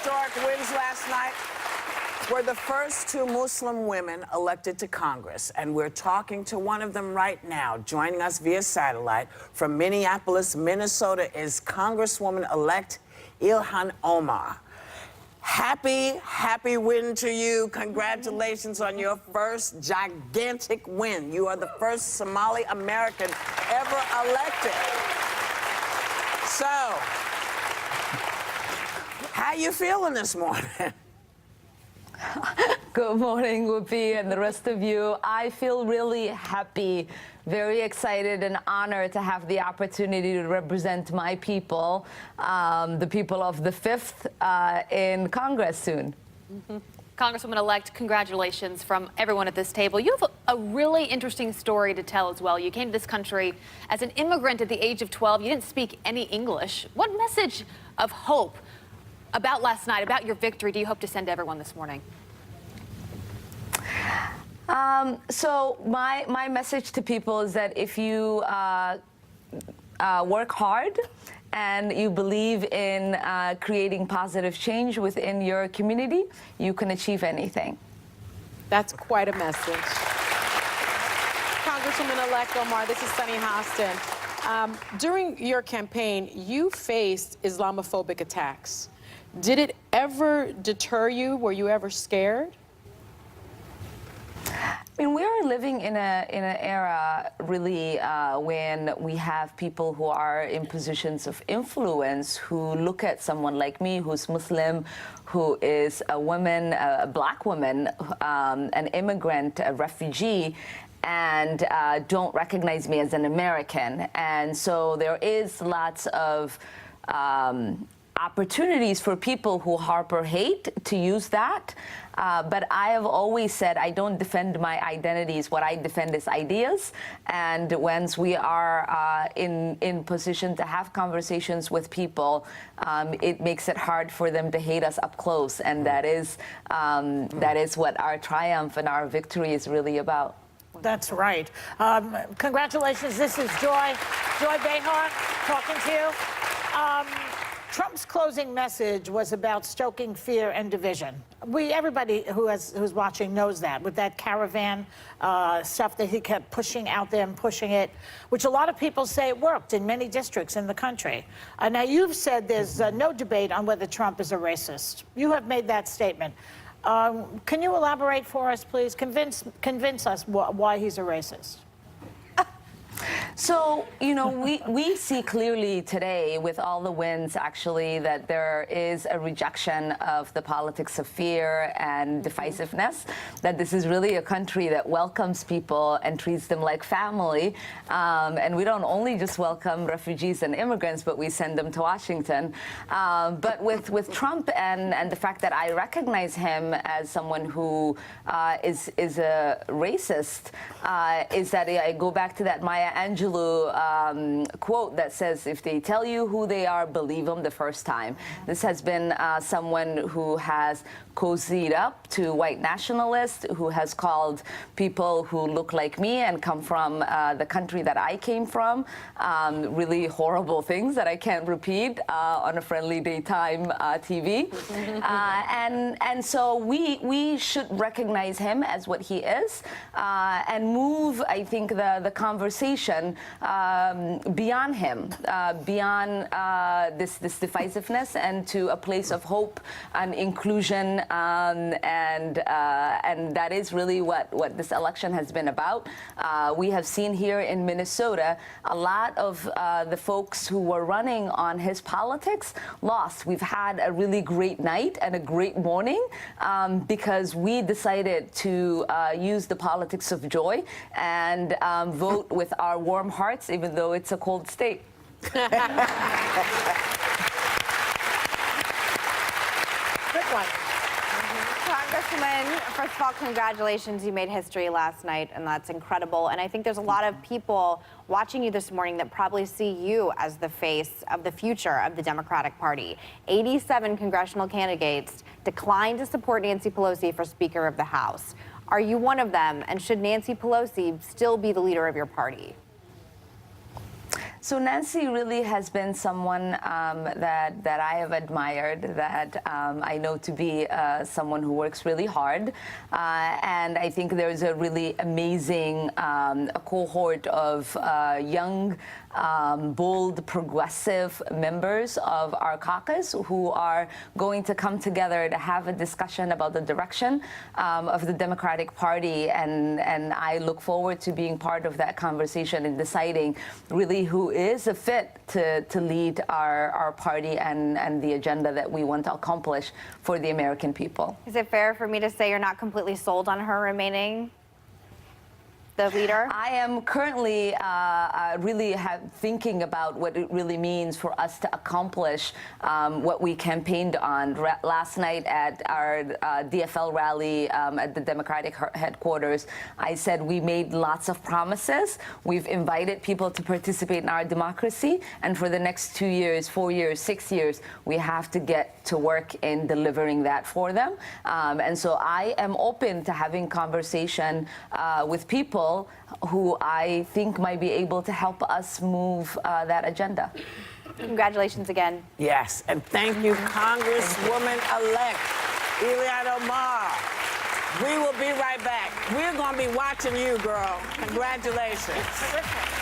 historic wins last night were the first two Muslim women elected to Congress, and we're talking to one of them right now. Joining us via satellite from Minneapolis, Minnesota, is Congresswoman-elect Ilhan Omar. Happy win to you. Congratulations on your first gigantic win. You are the first Somali American ever elected. So, how you feeling this morning? Good morning, Whoopi, and the rest of you. I feel really happy, very excited and honored to have the opportunity to represent my people, the people of the 5th, in Congress soon. Congresswoman-elect, congratulations from everyone at this table. You have a really interesting story to tell as well. You came to this country as an immigrant at the age of 12. You didn't speak any English. What message of hope about last night, about your victory, do you hope to send to everyone this morning? So my message to people is that if you work hard and you believe in creating positive change within your community, you can achieve anything. That's quite a message. Congresswoman-elect Omar, this is Sunny Hostin. During your campaign, you faced Islamophobic attacks. Did it ever deter you? Were you ever scared? I mean, we are living in an era, really, when we have people who are in positions of influence who look at someone like me, who's Muslim, who is a woman, a black woman, an immigrant, a refugee, and don't recognize me as an American. And so there is lots of opportunities for people who harbor hate to use that. But I have always said I don't defend my identities. What I defend is ideas. And once we are in position to have conversations with people, it makes it hard for them to hate us up close. And that is what our triumph and our victory is really about. That's right. Congratulations. This is Joy Behar talking to you. Trump's closing message was about stoking fear and division. Everybody who's watching knows that, with that caravan stuff that he kept pushing out there and pushing it, which a lot of people say it worked in many districts in the country. Now, you've said there's no debate on whether Trump is a racist. You have made that statement. Can you elaborate for us, please? Convince us why he's a racist. So, you know, we see clearly today with all the wins, actually, that there is a rejection of the politics of fear and divisiveness, that this is really a country that welcomes people and treats them like family. And we don't only just welcome refugees and immigrants, but we send them to Washington. But with Trump and the fact that I recognize him as someone who is a racist, is that I go back to that Maya Angelou quote that says, if they tell you who they are, believe them the first time. This has been someone who has cozied up to white nationalists, who has called people who look like me and come from the country that I came from really horrible things that I can't repeat on a friendly daytime TV. And so we should recognize him as what he is and move, I think, the conversation beyond him, beyond this divisiveness, and to a place of hope and inclusion, and that is really what this election has been about. We have seen here in Minnesota a lot of the folks who were running on his politics lost. We've had a really great night and a great morning because we decided to use the politics of joy and vote with our warm hearts, even though it's a cold state. Good one. Congresswoman, first of all, congratulations. You made history last night, and that's incredible. And I think there's a lot of people watching you this morning that probably see you as the face of the future of the Democratic Party. 87 congressional candidates declined to support Nancy Pelosi for Speaker of the House. Are you one of them? And should Nancy Pelosi still be the leader of your party? So Nancy really has been someone that I have admired, that I know to be someone who works really hard. And I think there's a really amazing cohort of young, bold, progressive members of our caucus who are going to come together to have a discussion about the direction of the Democratic Party. And I look forward to being part of that conversation and deciding really who is a fit to lead our party and the agenda that we want to accomplish for the American people. Is it fair for me to say you're not completely sold on her remaining the leader? I am currently really thinking about what it really means for us to accomplish what we campaigned on. Last night at our DFL rally at the Democratic headquarters, I said we made lots of promises. We've invited people to participate in our democracy. And for the next 2 years, 4 years, 6 years, we have to get to work in delivering that for them. And so I am open to having conversation with people who I think might be able to help us move that agenda. Congratulations again. Yes, and thank you, Congresswoman-elect Ilhan Omar. We will be right back. We're going to be watching you, girl. Congratulations. Terrific.